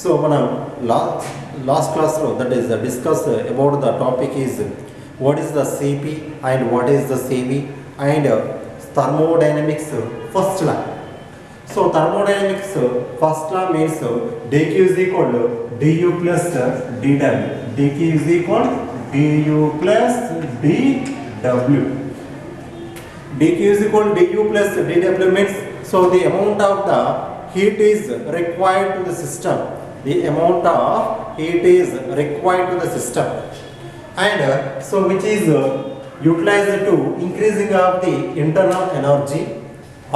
So మనం last class లో that is discuss about the topic is what is the CP and what is the CV and thermodynamics first law. So thermodynamics first law means dq is equal to du plus dw. dq is equal to du plus dw. dq is equal to du plus dw means so the amount of the heat is required to the system. The amount of heat is required to the system, and so which is utilized to increasing of the internal energy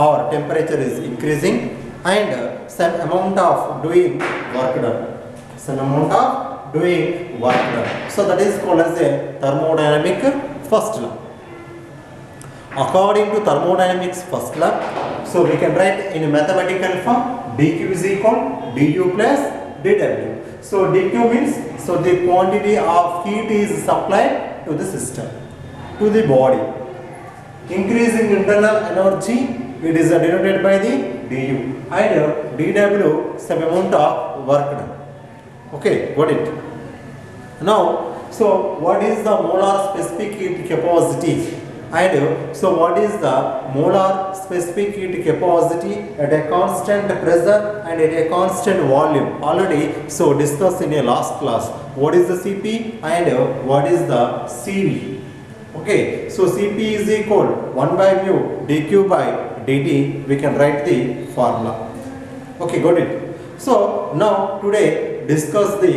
or temperature is increasing, and some amount of doing work done. Some amount of doing work done. So that is called as a thermodynamic first law. According to thermodynamics first law, so we can write in mathematical form dq is equal du plus dw. So dq means so the quantity of heat is supplied to the system, to the body. Increasing internal energy, it is denoted by the du, and dw some amount of work done. Okay, got it. Now, so what is the molar specific heat capacity? And so what is the molar specific heat capacity at a constant pressure and at a constant volume? Already so discussed in a last class. What is the CP and what is the CV? Okay, so CP is equal 1 by mu dq by dt. We can write the formula. Okay, got it. So now today discuss the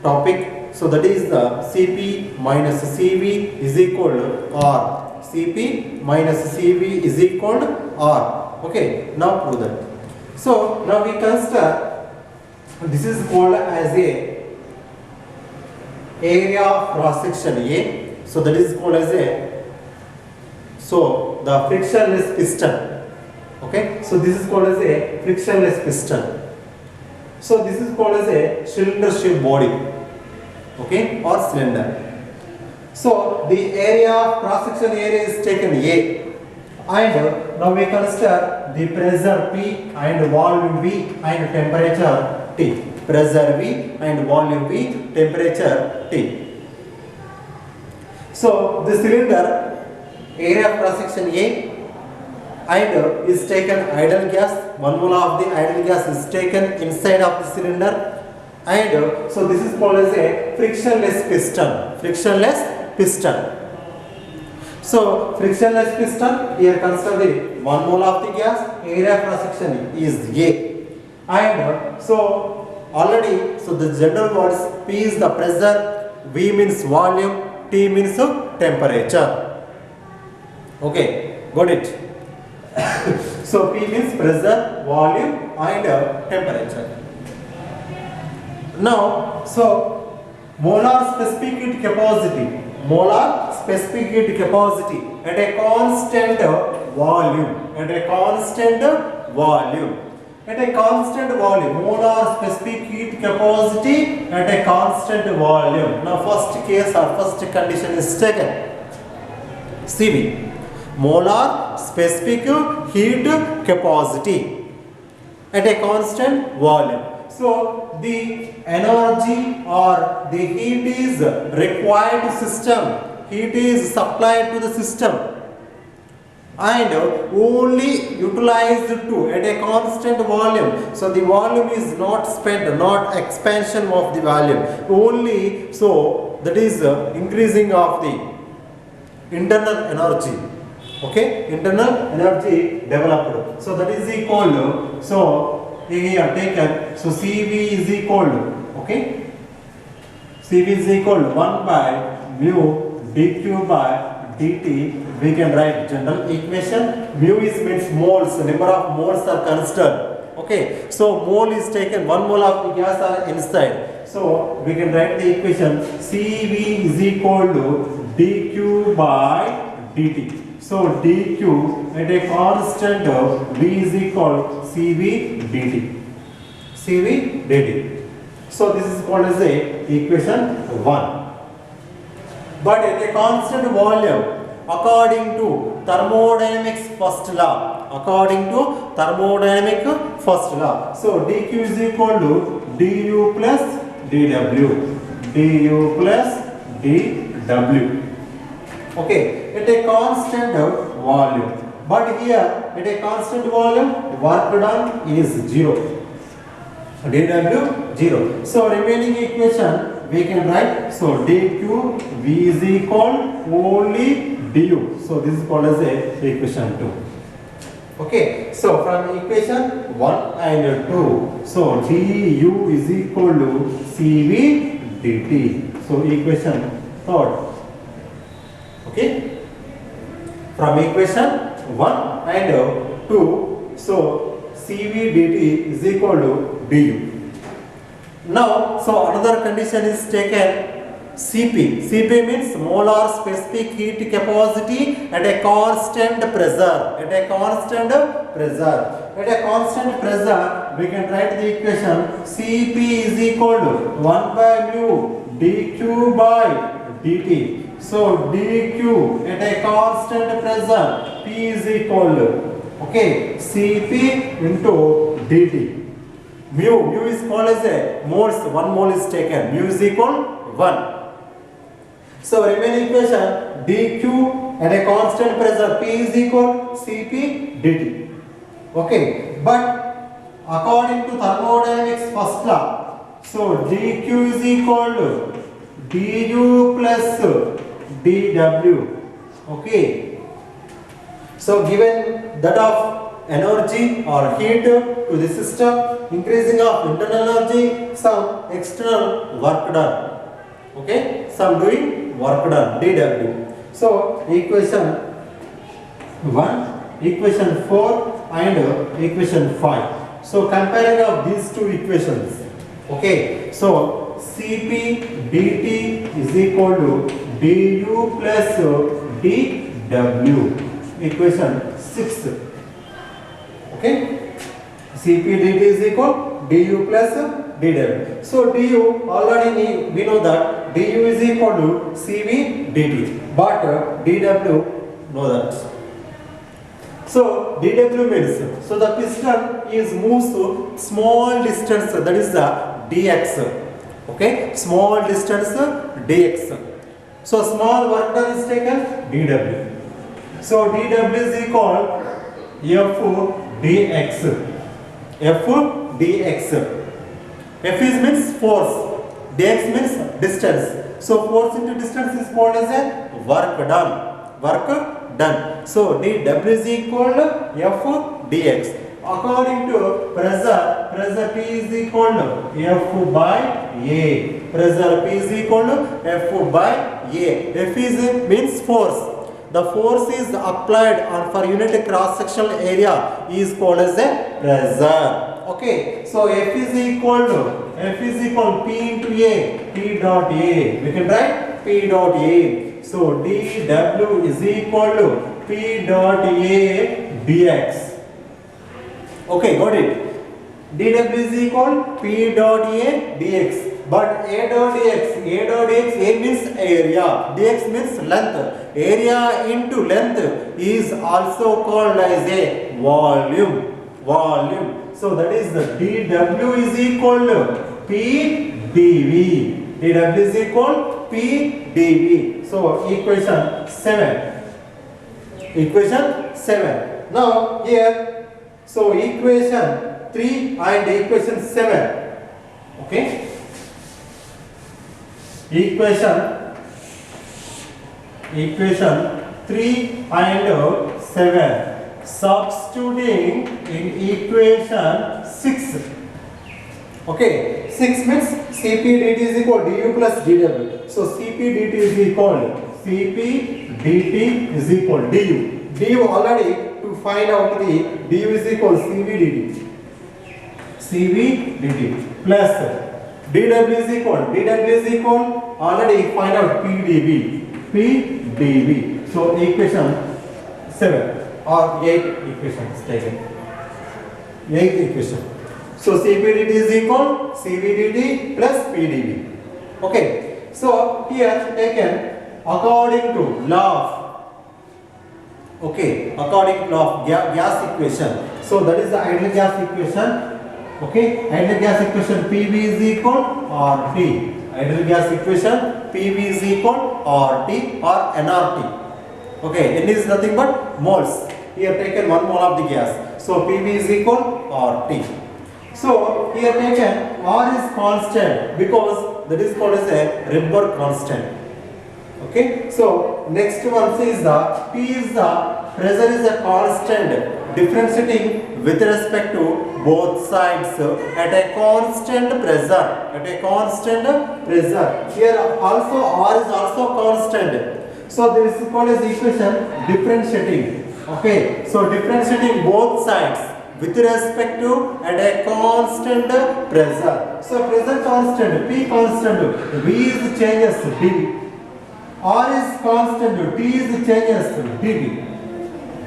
topic. So that is the CP minus CV is equal to R. CP minus CV is equal to R. Okay, now prove that. So now we consider this is called as a area of cross section A. So that is called as a the frictionless piston. Okay, so this is called as a frictionless piston. So this is called as a cylinder shaped body. Okay, or cylinder. So the area cross section area is taken A, and now we consider the pressure P and volume V and temperature T. Pressure V and volume V, temperature T. So the cylinder area cross section A and is taken idle gas. 1 mole of the idle gas is taken inside of the cylinder, and so this is called as a frictionless piston. Frictionless piston. So frictionless piston, here consider the 1 mole of the gas, area cross section is A, and so already so the general words P is the pressure, V means volume, T means temperature. Okay, got it. So P means pressure, volume and temperature. Now so molar specific heat capacity, molar specific heat capacity at a constant volume, at a constant volume, at a constant volume, molar specific heat capacity at a constant volume. Now first case or first condition is taken, CV, molar specific heat capacity at a constant volume. So the energy or the heat is required to system, heat is supplied to the system, and only utilized to at a constant volume. So the volume is not spent, not expansion of the volume, only so that is increasing of the internal energy. Okay, internal energy developed. So that is equal to so here taken, so CV is equal to, okay, CV is equal to 1 by mu dq by dt. We can write general equation. Mu is means moles, number of moles are considered. Okay, so mole is taken, 1 mole of the gas are inside. So we can write the equation CV is equal to dq by dt. So dq at a constant V is equal CV dt. CV dt. So this is called as a equation 1. But at a constant volume, according to thermodynamics first law. According to thermodynamic first law. So dq is equal to du plus dw. du plus dw. Okay, at a constant volume. But here at a constant volume, work done is 0. dw 0. So remaining equation we can write. So dq v is equal only du. So this is called as a equation 2. Okay. So from equation 1 and 2. So du is equal to cv dt. So equation third. Okay. From equation 1 and 2. So cv dt is equal to du. Now, so another condition is taken Cp. Cp means molar specific heat capacity at a constant pressure. At a constant pressure. At a constant pressure, we can write the equation Cp is equal to 1 by mu dq by dt. So dq at a constant pressure, P is equal to, okay, Cp into dt. Mu is called as a moles, 1 mole is taken, mu is equal 1. So remaining equation dq at a constant pressure, P is equal Cp dt. Okay, but according to thermodynamics first law, so dq is equal to du plus dw. Okay, so given that of energy or heat to the system, increasing of internal energy, some external work done. Okay, some doing work done, dw. So equation 1, equation 4 and equation 5. So comparing of these two equations. Okay, so Cp dt is equal to du plus dw. Equation 6. Okay, Cp dt is equal du plus dw. So du already we know that du is equal to Cv dt, but dw know that. So dw means, so the piston is moves to small distance, that is the dx. Okay, small distance dx. So small work done is taken dw. So dw is equal f dx. F dx. F is means force, dx means distance. So force into distance is called as a work done. Work done. So dw is equal to f dx. According to pressure P is equal to F by A. Pressure P is equal to F by A. F is means force. The force is applied on for unit cross sectional area is called as a pressure. Okay, so F is equal P into A, P dot A. We can write P dot A. So dw is equal to P dot A dx. Okay, got it. dw is equal P dot A dx. But A dot dx A means area, dx means length. Area into length is also called as a volume. So that is the dw is equal to P dv. dw is equal P dv. So equation 7. Now here, so equation 3 and equation 7. Okay. Equation 3 and 7. Substituting in equation 6. Okay, 6 means Cp dt is equal du plus dw. So Cp dt is equal du. Du already to find out the du is equal Cv dt plus dw is equal already find out Pdv. So equation 7 or 8 equation is taken. 8th equation. So Cp dt is equal Cv dt plus Pdv. Okay. So here taken according to law Okay, according to law of gas equation. So that is the ideal gas equation. Okay, ideal gas equation PV is equal RT. Ideal gas equation PV is equal RT or nRT. Okay, N is nothing but moles. Here taken 1 mole of the gas. So PV is equal RT. So here taken R is constant because that is called as a Rydberg constant. Okay, so next one is the P is the pressure is a constant differentiating with respect to both sides at a constant pressure. At a constant pressure. Here also R is also constant. So this is called as equation differentiating. Okay, so differentiating both sides with respect to at a constant pressure. So pressure constant, P constant, V is changes dV. R is constant, T is changes dV.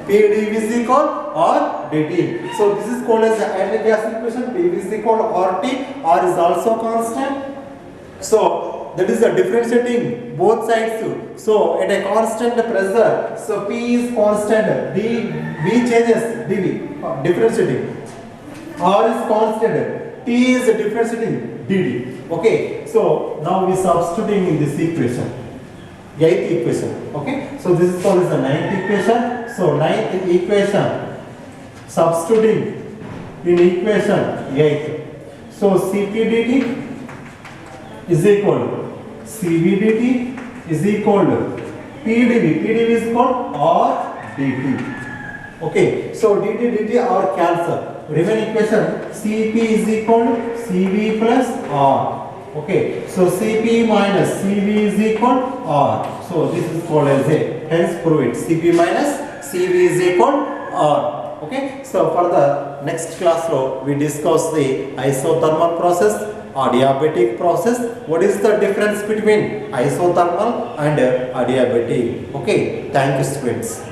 P dV is equal or dt. So this is called as the ideal gas equation. PV is equal to RT. R is also constant. So that is the differentiating both sides. So at a constant pressure, so P is constant, V changes dV, differentiating. R is constant, T is differentiating dd. Okay, so now we substituting in this equation, 8th equation. Okay, so this is called as the 9th equation. So 9th equation substituting in equation 8. So Cp dt is equal to Cv dt is equal to Pdv. Pdv is equal to R dt. Okay, so dt are cancel. Remaining equation Cp is equal to Cv plus R. Okay, so Cp minus Cv is equal to R. So this is called as a, hence prove it. Cp minus Cv is equal to R. Okay, so for the next class we discuss the isothermal process, adiabatic process. What is the difference between isothermal and adiabatic? Okay, thank you students.